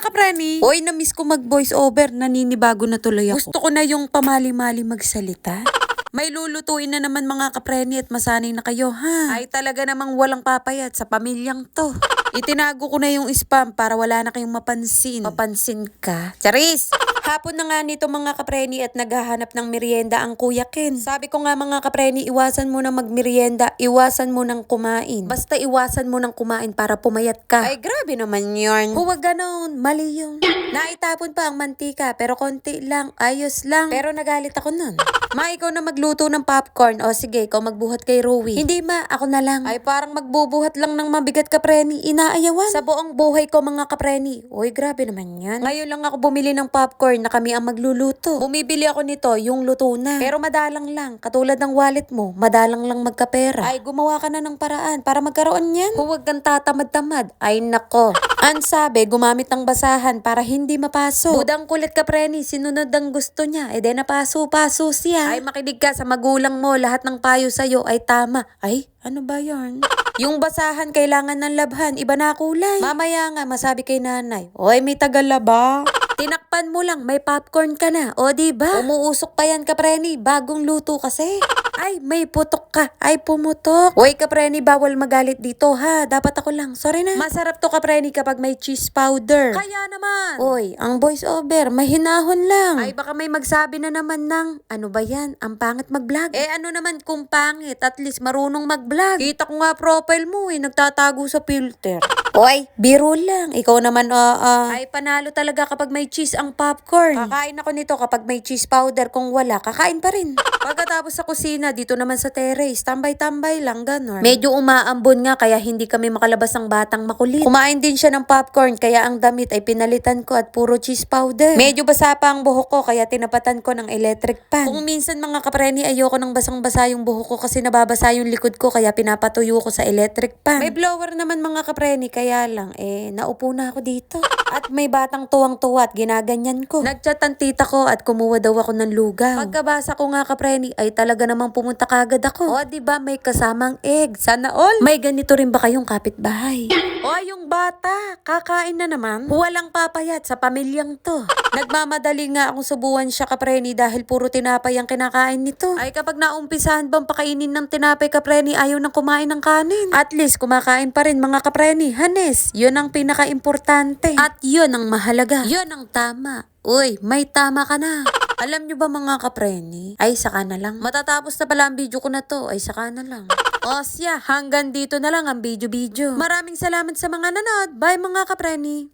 kapreni. Hoy, na-miss ko mag-voice over. Naninibago na tuloy ako. Gusto ko na yung pamali-mali magsalita. May lulutuin na naman mga kapreni at masanay na kayo, ha? Ay talaga namang walang papayat sa pamilyang to. Itinago ko na yung spam para wala na kayong mapansin. Mapansin ka? Charis! Hapon na nga nito mga kapreni at naghahanap ng merienda ang Kuya Ken. Sabi ko nga mga kapreni, iwasan mo na magmerienda, iwasan mo nang kumain. Basta iwasan mo nang kumain para pumayat ka. Ay grabe naman yun. Huwag ganon, mali yun. Naitapon pa ang mantika pero konti lang, ayos lang. Pero nagalit ako nun. Ma, ikaw na magluto ng popcorn. O sige, ikaw magbuhat kay Rowie. Hindi ma, ako na lang. Ay parang magbubuhat lang ng mabigat kapreni, inaayawan. Sa buong buhay ko mga kapreni. Uy, grabe naman yan. Ngayon lang ako bumili ng popcorn na kami ang magluluto. Bumibili ako nito, yung luto na. Pero madalang lang, katulad ng wallet mo, madalang lang magkapera. Ay, gumawa ka na ng paraan para magkaroon yan. Huwag kang tatamad-tamad. Ay nako. Ang sabi, gumamit ng basahan para hindi mapaso. Budang kulit kapreni, sinunod ang gusto niya. E de napaso-paso siya. Ay, makinig ka sa magulang mo, lahat ng payo sa'yo ay tama. Ay, ano ba yarn? Yung basahan kailangan ng labhan, iba na kulay. Mamaya nga, masabi kay nanay, oy, may tagalaba. Tinakpan mo lang, may popcorn ka na. O diba? Umuusok pa yan kapreni, bagong luto kasi. Ay, may putok ka. Ay, pumutok. Uy, kapreni, bawal magalit dito ha. Dapat ako lang. Sorry na. Masarap to kapreni kapag may cheese powder. Kaya naman. Uy, ang voice over, mahinahon lang. Ay, baka may magsabi na naman ng, ano ba yan? Ang pangit mag-vlog. Eh, ano naman kung pangit? At least marunong mag-vlog. Kita ko nga profile mo eh, nagtatago sa filter. Uy, biro lang. Ikaw naman, Ay, panalo talaga kapag may cheese ang popcorn. Kakain ako nito kapag may cheese powder. Kung wala, kakain pa rin. Pagkatapos sa kusina, dito naman sa terrace, tambay-tambay lang, ganon. Medyo umaambon nga, kaya hindi kami makalabas ng batang makulit. Kumain din siya ng popcorn, kaya ang damit ay pinalitan ko at puro cheese powder. Medyo basa pa ang buhok ko, kaya tinapatan ko ng electric pan. Kung minsan mga kapreni, ayoko ng basang-basa yung buhok ko kasi nababasa yung likod ko, kaya pinapatuyo ko sa electric pan. May blower naman mga kapreni, kaya lang, naupo na ako dito. At may batang tuwang-tuwa at ginaganyan ko. Nagchat ang tita ko at kumuha daw ako ng lugaw. Pagkabasa ko nga kapreni, ay talaga namang pumunta kagad ako. O, diba may kasamang egg? Sana all. May ganito rin ba kayong kapitbahay? O, yung bata, kakain na naman. Walang papayat sa pamilyang to. Nagmamadali nga akong subuan siya kapreni dahil puro tinapay ang kinakain nito. Ay kapag naumpisahan bang pakainin ng tinapay kapreni, ayaw nang kumain ng kanin. At least kumakain pa rin mga kapreni. Hanes, yun ang pinaka-importante. At yun ang mahalaga. Yun ang tama. Uy, may tama ka na. Alam nyo ba mga kapreni? Ay, saka na lang. Matatapos na pala ang video ko na to. Ay, saka na lang. Osya, hanggang dito na lang ang video-video. Maraming salamat sa mga nanood. Bye mga kapreni.